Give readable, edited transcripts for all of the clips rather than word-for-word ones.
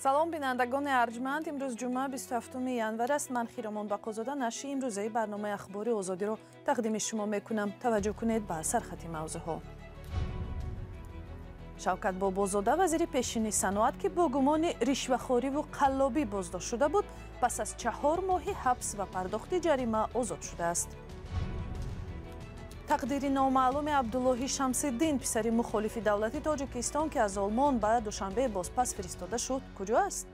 салом бинандагони арҷманд, имрӯз ҷумъа 27 январ аст. ман Хиромон Бақозода нашри имрӯзаи барномаи ахбори озодиро тақдими шумо мекунам. таваҷҷӯҳ кунед ба сархати мавзӯъҳо. Шавкат Бобозода, вазири пешини саноат, ки бо гумони ришвахориву қаллобӣ боздошт шуда буд, пас аз 4 моҳи ҳабс ва пардохти ҷарима озод шудааст. тақдири номаълуми Абдуллоҳи Шамсиддин, писари мухолифи давлати Тоҷикистон, ки аз Олмон ба Душанбе бозпас фиристода шуд, куҷо аст?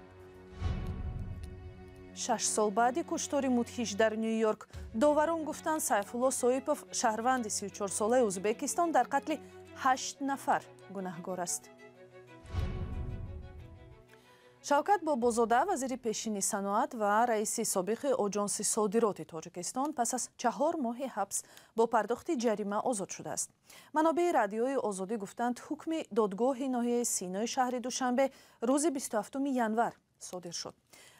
6 сол баъди куштори мудҳиш дар Нью-Йорк, доварон гуфтанд Сайфулло Соипов, шаҳрванди 34-солаи Узбекистон, дар қатли 8 нафар гунаҳгор аст. Шавкат Бобозода, вазири пешини саноат ва раиси собиқи оҷонси содироти Тоҷикистон, пас аз 4 моҳи ҳабс бо пардохти ҷарима озод шудааст. манобаи радиои Озодӣ гуфтанд, ҳукми додгоҳи ноҳияи Синои шаҳри Душанбе рӯзи 27 январ содир шуд.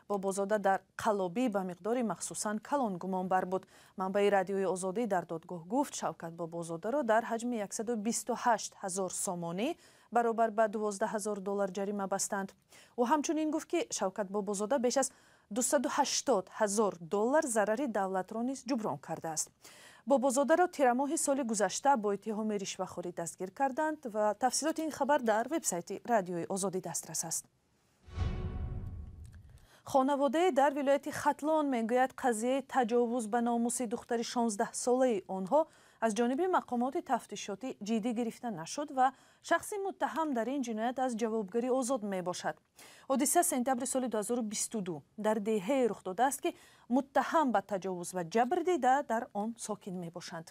Бобозода дар қаллобӣ ба миқдори махсусан калон гумонбар буд. манбаи радиои Озодӣ дар додгоҳ гуфт, Шавкат Бобозодаро дар ҳаҷми 128 000 сомонӣ баробар ба $12,000 ҷарима бастанд. ӯ ҳамчунин гуфт, ки Шавкат Бобозода беш аз $280,000 зарари давлатро низ ҷуброн кардааст. Бобозодаро тирамоҳи соли гузашта бо иттиҳоми ришвахорӣ дастгир карданд ва тафсилоти ин хабар дар вебсайти радиои Озодӣ дастрас аст. хонаводае дар вилояти Хатлон мегӯяд, қазияи таҷовуз ба номуси духтари 16-солаи онҳо аз ҷониби мақомоти тафтишотӣ ҷиддӣ гирифта нашуд ва шахси муттаҳам дар ин ҷиноят аз ҷавобгарӣ озод мебошад. ҳодиса сентябри соли 2022 дар деҳае рух додааст, ки муттаҳам ба таҷовуз ва ҷабр дида дар он сокин мебошанд.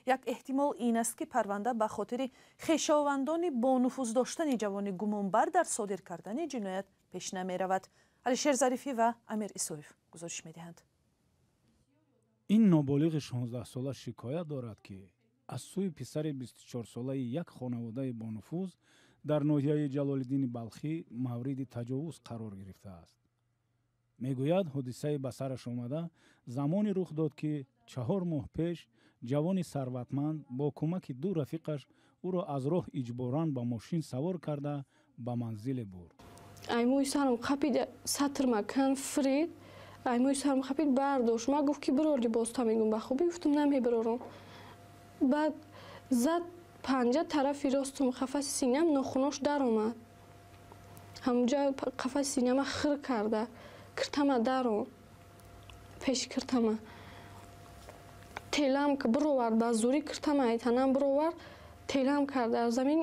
як эҳтимол ин аст, ки парванда ба хотири хешовандони бонуфуз доштани ҷавони гумонбар дар содир кардани ҷиноят пеш намеравад. Алишер Зарифӣ ва Амир Исоев гузориш медиҳанд. ин ноболиғи 16-сола шикоят дорад, ки аз сӯи писари 24-солаи як хонаводаи бонуфуз дар ноҳияи Ҷалолиддини Балхӣ мавриди таҷовуз қарор гирифтааст. мегӯяд, ҳодисаи ба сараш омада замоне рух дод, ки 4 моҳ пеш ҷавони сарватманд бо кӯмаки ду рафиқаш ӯро аз роҳ иҷборан ба мошин савор карда ба манзиле бурд. аймои сарм қапид сатрма кан фрид, аймои сарм қапид бардошт. ма гуфт, ки бирор либос та мегум ба хубӣ, гуфтам намебирорам. баъд зад панҷа тарафи ростум қафаси синам нохунош даромад. ҳамуҷа қафаси синама хир карда киртама даром пеши киртама телам бировард ба зӯрӣ киртама айтанам бировард телам карда аз замин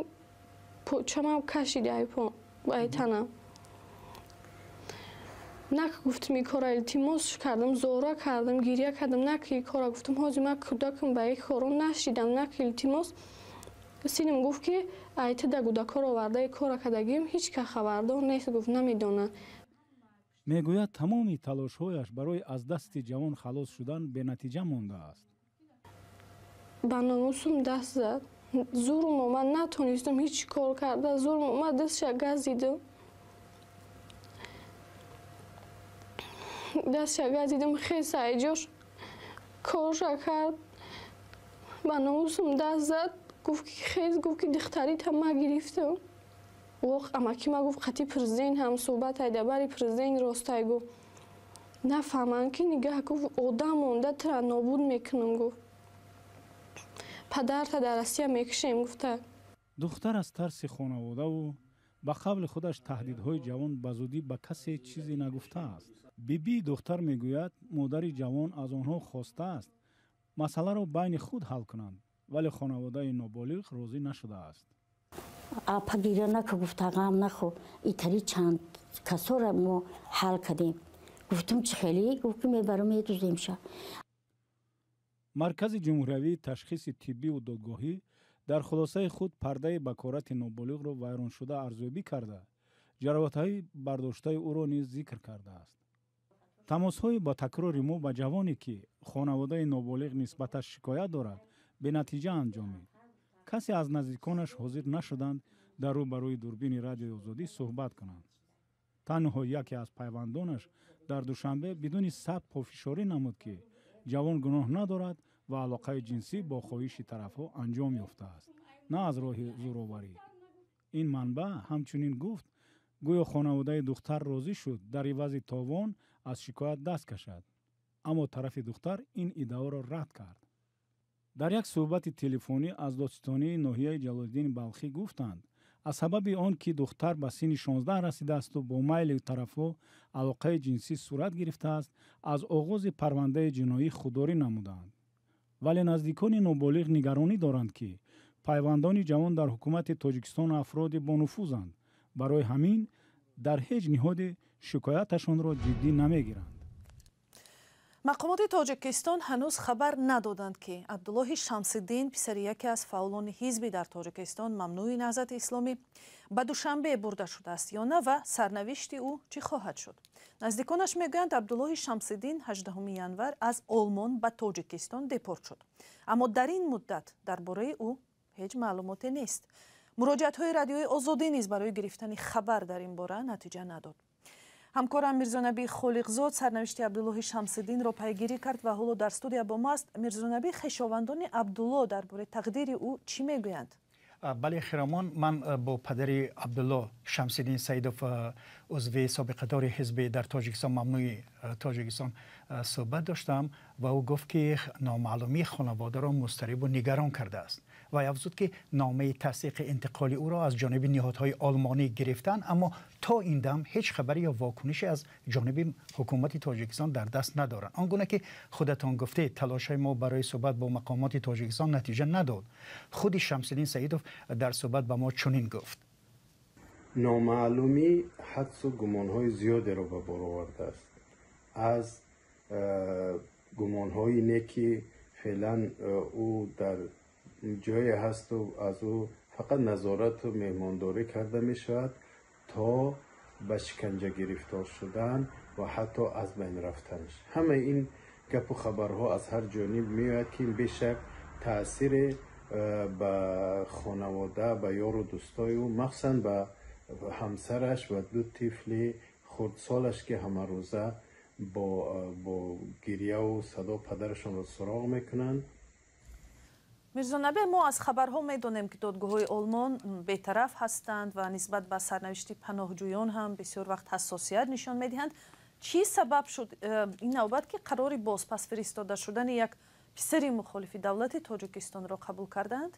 почамам кашиди айпон айтанам. нак гуфтим ин кора илтимос кардам, зора кардам, гирья кардам, нак ин кора гуфтам, ҳозир ман кӯдакам ба ин кора нашидам, нак илтимос. синам гуфт, ки айта да гудакор оварда ин кора кардагим ҳеҷ ка хабардор нест. гуфт намедонам. мегӯяд, тамоми талошҳояш барои аз дасти ҷавон халос шудан бенатиҷа мондааст. ба номусум даст зад. зӯрум омад, натонистам ҳеҷ кор карда. зӯрум омад, дастша газидам. дастша газидам, хеса айҷош корша кард. ба номусум даст зад. гуфт, ки хез, гуфт, ки духтарита ма гирифтам. воқ амаки ма гуфт, қати президент ҳам суҳбат айда бари президент ростай гуфт. нафаҳманд, ки нигаҳ гуфт, одам монда тира нобуд мекунам гуфт. падарта дар Россия мекишем гуфта. духтар аз тарси хонаводаву ба қабли худаш таҳдидҳои ҷавон ба зудӣ ба касе чизе нагуфтааст. бибии духтар мегӯяд, модари ҷавон аз онҳо хостааст масъаларо байни худ ҳал кунанд, вале хонаводаи ноболиғ розӣ нашудааст. апа гиря нака, гуфта ғам нахо, итари чанд касора мо ҳал кардем. гуфтам чӣ хеле? гуфт, ки мебарам медуземша. маркази ҷумҳуриявии ташхиси тиббиву додгоҳӣ дар хулосаи худ пардаи бакорати ноболиғро вайроншуда арзёбӣ карда, ҷароҳатҳои бардоштаи ӯро низ зикр кардааст. тамосҳои ба такрори мо ба ҷавоне, ки хонаводаи ноболиғ нисбаташ шикоят дорад, бенатиҷа анҷомид. касе аз наздиконаш ҳозир нашуданд дар рӯ ба рӯи дурбини радиои Озодӣ суҳбат кунанд. танҳо яке аз пайвандонаш дар Душанбе бидуни сабт пофишорӣ намуд, ки ҷавон гуноҳ надорад ва алоқаи ҷинсӣ бо хоҳиши тарафҳо анҷом ёфтааст, на аз роҳи зӯроварӣ. ин манбаъ ҳамчунин гуфт, گویا خانواده دختر راضی شد در عوض تاوان از شکایت دست کشد. اما طرف دختر این ادعا را رد کرد. در یک صحبت تلفنی از دادستانی ناحیه جلال‌الدین بلخی گفتند از سبب آن که دختر به سن 16 رسیده است و با میل طرفها علاقه جنسی صورت گرفته است، از آغاز پرونده جنایی خودداری نمودند. ولی نزدیکان نابالغ نگرانی دارند که پیوندان جوان در حکومت تاجیکستان افراد با نفوذند. برای همین در هیچ نهاد شکایتشان را جدی نمیگیرند. مقامات تاجیکستان هنوز خبر ندادند که عبدالله شمس‌الدین پسر یکی از فعالان حزبی در تاجیکستان ممنوع نهضت اسلامی به دوشنبه برده شده است یا نه و سرنوشت او چی خواهد شد. نزدیکانش میگویند عبدالله شمس‌الدین 18 ینور از آلمان به تاجیکستان دپورت شد، اما در این مدت درباره او هیچ معلوماتی نیست. مراجعت‌های رادیوی آزادی نیز برای گرفتن خبر در این باره نتیجه نداد. همکارم میرزانبی خالقزاد سرنوشت عبدالله شمس‌الدین را پیگیری کرد و حالا در استودیو با ماست. میرزانبی، خویشاوندان عبدالله درباره تقدیر او چی میگویند؟ بله خیرامان، من با پدر عبدالله شمس‌الدین سیدوف عضو سابقه‌دار حزب در تاجیکستان ممنوع تاجیکستان صحبت داشتم و او گفت که نامعلومی خانواده را مضطرب و نگران کرده است و افزود که نامه تصدیق انتقال او را از جانب نهادهای آلمانی گرفتند، اما تا این دم هیچ خبری یا واکنشی از جانب حکومت تاجیکستان در دست ندارند. آنگونه که خودتان گفته تلاش‌های ما برای صحبت با مقامات تاجیکستان نتیجه نداد. خود شمس‌الدین سیدوف در صحبت با ما چنین گفت: نامعلومی حدس و گمان‌های زیادی را به بار آورده است. از گمان‌های اینه که فعلا او در جایی هست و از او فقط نظارت و مهمانداری کرده می شود تا به شکنجه گرفتار شدن و حتی از بین رفتنش. همه این گپ و خبرها از هر جانب میاد که بیشک تاثیر به خانواده، به یار و دوستای او، مخصوصا به همسرش و دو طفل خردسالش که همه روزه با گریه و صدا پدرشون را سراغ میکنند. میرزانبی، ما از خبرها میدونیم که دادگاه‌های آلمان بی‌طرف هستند و نسبت به سرنوشت پناهجویان هم بسیار وقت حساسیت نشان میدهند. چی سبب شد این نوبت که قرار بازپس فرستاده شدن یک پسر مخالف دولت تاجیکستان را قبول کردند؟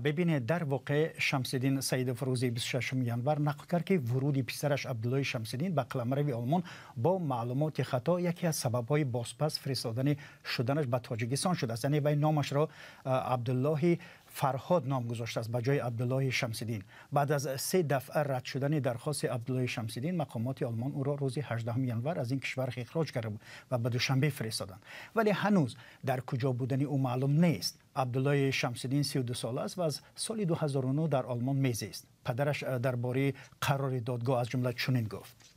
ببینید، در واقع شمس‌الدین سیدوف روز 26 ینور نقل کرد که ورود پسرش عبدالله شمس‌الدین به قلمرو آلمان با معلومات خطا یکی از سبب‌های بازپس فرستادن شدنش به تاجیکستان شده است. یعنی وی نامش را عبدالله فرهاد نام گذاشته است به جای عبدالله شمس‌الدین. بعد از 3 دفعه رد شدن درخواست عبدالله شمس‌الدین، مقامات آلمان او را روز 18 ینور از این کشور اخراج کرده بود و به دوشنبه فرستادند. ولی هنوز در کجا بودن او معلوم نیست. عبدالله شمس‌الدین 32 ساله است و از سال 2009 در آلمان میزیست. پدرش درباره قرار دادگاه از جمله چنین گفت: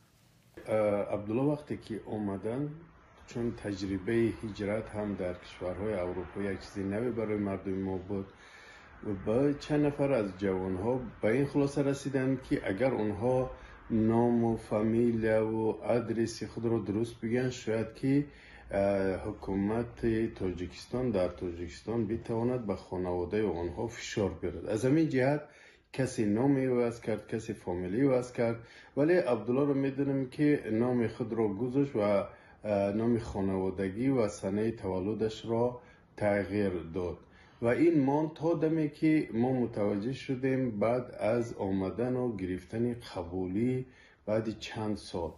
عبدالله وقتی که اومدن، چون تجربه هجرت هم در کشورهای اروپا یک چیزی نوی برای مردم ما بود، با چند نفر از جوانها به این خلاصه رسیدن که اگر اونها نام و فامیل و آدرس خود را درست بگن، شاید که حکومت تاجیکستان در تاجیکستان بتواند به خانواده آنها فشار بیارد. از همین جهت کسی نامی وضع کرد، کسی فامیلی وضع کرد، ولی عبدالله رو میدونم که نام خود را گذاشت و نام خانوادگی و سنه تولدش را تغییر داد و این مان تا دمی که ما متوجه شدیم بعد از آمدن و گرفتن قبولی بعد چند سال.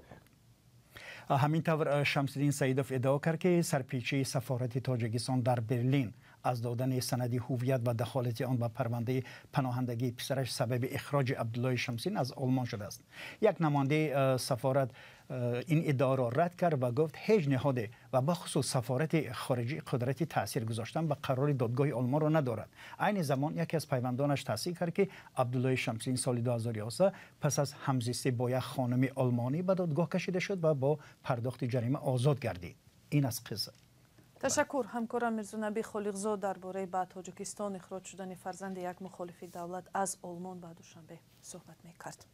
همینطور شمس‌الدین سیدوف ادعا کرد که سرپیچی سفارت تاجیکستان در برلین از دادن سند هویت و دخالت آن به پرونده پناهندگی پسرش سبب اخراج عبدالله شمس‌الدین از آلمان شده است. یک نماینده سفارت این ادعا را رد کرد و گفت هیچ نهاد و بخصوص سفارت خارجی قدرت تاثیر گذاشتن به قرار دادگاه آلمان را ندارد. عین زمان یکی از پیوندانش تصدیق کرد که عبدالله شمس‌الدین سال 2011 پس از همزیستی با یک خانم آلمانی به دادگاه کشیده شد و با پرداخت جریمه آزاد گردید. این از قصه. تشکر. همکارم میرزانبی خالقزاد درباره به تاجیکستان اخراج شدن فرزند یک مخالف دولت از آلمان به دوشنبه صحبت میکرد.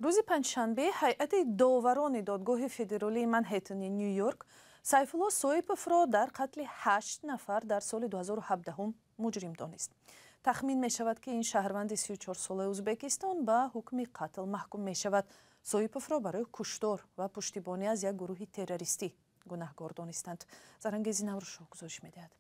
روز پنجشنبه هیئت داوران دادگاه فدرالی منهتن نیویورک سیفالله سویپوف را در قتل 8 نفر در سال 2017 مجرم دانست. تخمین می شود که این شهروند 34 ساله ازبکستان به حکم قتل محکوم می شود. سویپوف را برای کشتار و پشتیبانی از یک گروه تروریستی گناهکار دانستند. زرنگیزی نورشو گزارش می‌دهد.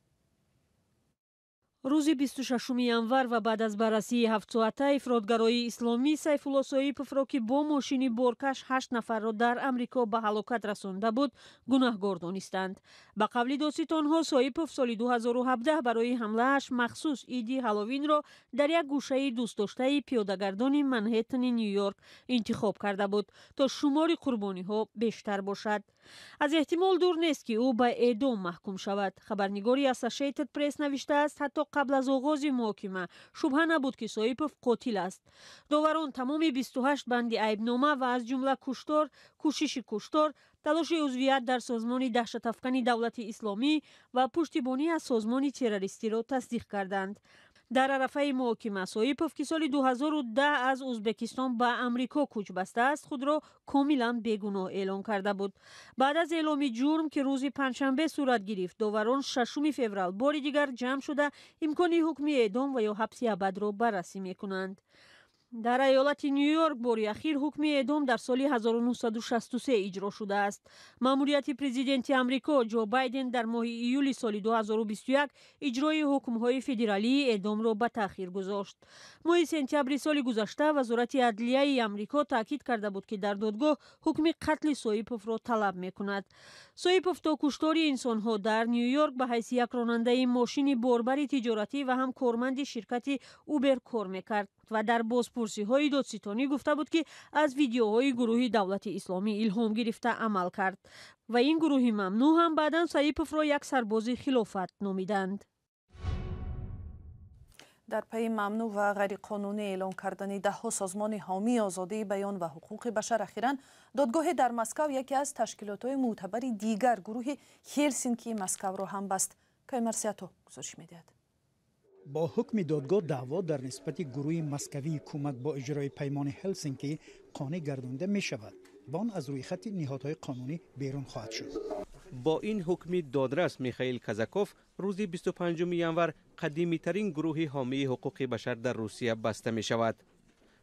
روز 26 январ و بعد از بررسی 7 ساعته افراطگرایی اسلامی سیفالله سویپوف را که با ماشینی بارکش 8 نفر را در امریکا به هلاکت رسانده بود گناهکار دانستند. به قول دادستانها سویپوف سال 2017 برای حمله‌اش مخصوص عید هالووین را در یک گوشه دوست داشته پیاده‌گردان منهتن نیویورک انتخاب کرده بود تا شمار قربانی‌ها بیشتر باشد. از احتمال دور نیست که او به اعدام محکوم شود. خبرنگاری اسوسییتد پرس نوشته است حتی قبل از آغاز محاکمه شبهه نبود که سویپوف قاتل است. داوران تمام 28 بند عیبنامه و از جمله کشتار، کوشش کشتار، تلاش عضویت در سازمان دهشت‌افکن دولت اسلامی و پشتیبانی از سازمان تروریستی را تصدیق کردند. در عرفه محاکمه سویپوف که سال 2010 از ازبکستان به امریکا کوچ بسته است خود را کاملا بیگناه اعلام کرده بود. بعد از اعلام جرم که روز پنجشنبه صورت گرفت داوران 6 فوریه بار دیگر جمع شده امکان حکم اعدام و یا حبس ابد را بررسی می‌کنند. در ایالت نیویورک بار اخیر حکم اعدام در سال 1963 اجرا شده است. ماموریت پرزیدنت امریکا جو بایدن در ماه ایول سال 2021 اجرای حکم‌های فدرالی اعدام را به تأخیر گذاشت. ماه سپتامبر سال گذشته وزارت عدلیه امریکا تاکید کرده بود که در دادگاه حکم قتل سویپوف را طلب می‌کند. سویپوف تا کشتار انسان‌ها در نیویورک به حیث یک راننده ماشین باربر تجارتی و هم کارمند شرکت اوبر کار می‌کرد و در بازپرسی‌های دادستانی گفته بود که از ویدیوهای گروه دولت اسلامی الهام گرفته عمل کرد و این گروه ممنوع هم بعداً سویپوف را یک سرباز خلافت نامیدند. در پی ممنوع و غیرقانونی اعلام کردن ده‌ها سازمان حامی آزادی بیان و حقوق بشر اخیراً دادگاه در مسکو یکی از تشکیلات‌های معتبر دیگر گروه هلسینکی مسکو را هم بست. کایمرسیاتو گزارش می‌دهد. با حکم دادگاه دعوا در نسبت گروه مسکوی حکومت با اجرای پیمان هلسینکی قانع گردانده می شود و آن از روی خط نهادهای قانونی بیرون خواهد شد. با این حکم دادرس میخائیل کازاکوف روز 25 январ قدیمی ترین گروه حامی حقوق بشر در روسیه بسته می شود.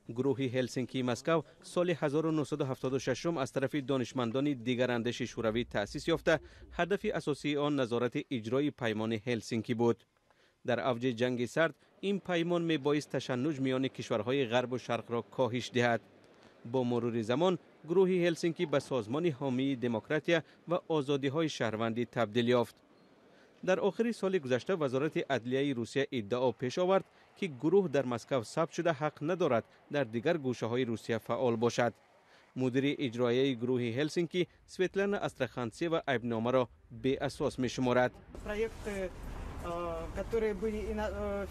گروه هلسینکی مسکو سال 1976 از طرف دانشمندان دیگر اندیش شوروی تأسیس یافته هدف اساسی آن نظارت اجرای پیمان هلسینکی بود. در اوج جنگ سرد این پیمان می بایست تشنج میان کشورهای غرب و شرق را کاهش دهد. با مرور زمان گروه هلسینکی به سازمان حامی دموکراتیا و آزادی های شهروندی تبدیل یافت. در آخر سال گذشته وزارت عدلیه روسیه ادعا پیش آورد که گروه در مسکو ثبت شده حق ندارد در دیگر گوشه های روسیه فعال باشد. مدیر اجرایی گروه هلسینکی سویتلانا استراخانتسیوا و عیبنامه را بی اساس می شمارد.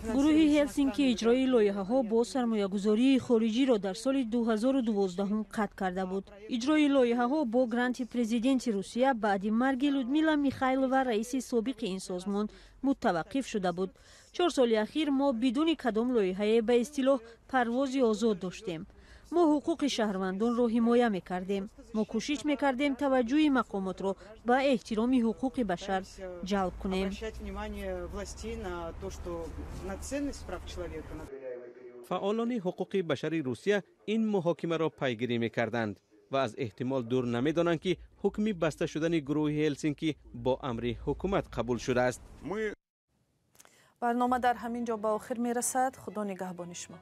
گروه هلسینکی اجرای لایحه‌ها با سرمایه‌گذاری خارجی را در سال 2012 قطع کرده بود. اجرای لایحه‌ها با گرانت پرزیدنت روسیه بعد مرگ لودمیلا میخائیلووا رئیس سابق این سازمان متوقف شده بود. 4 سال اخیر ما بدون کدام لایحه به اصطلاح پرواز آزاد داشتیم. ما حقوق شهروندان را حمایت می‌کردیم. ما کوشش می‌کردیم توجه مقامات را به احترام حقوق بشر جلب کنیم. فعالان حقوق بشر روسیه این محاکمه را پیگیری می‌کردند و از احتمال دور نمی‌دانند که حکم بسته شدن گروه هلسینکی با امر حکومت قبول شده است. برنامه در همین جا به آخر می‌رسد. خدا نگهبان شما.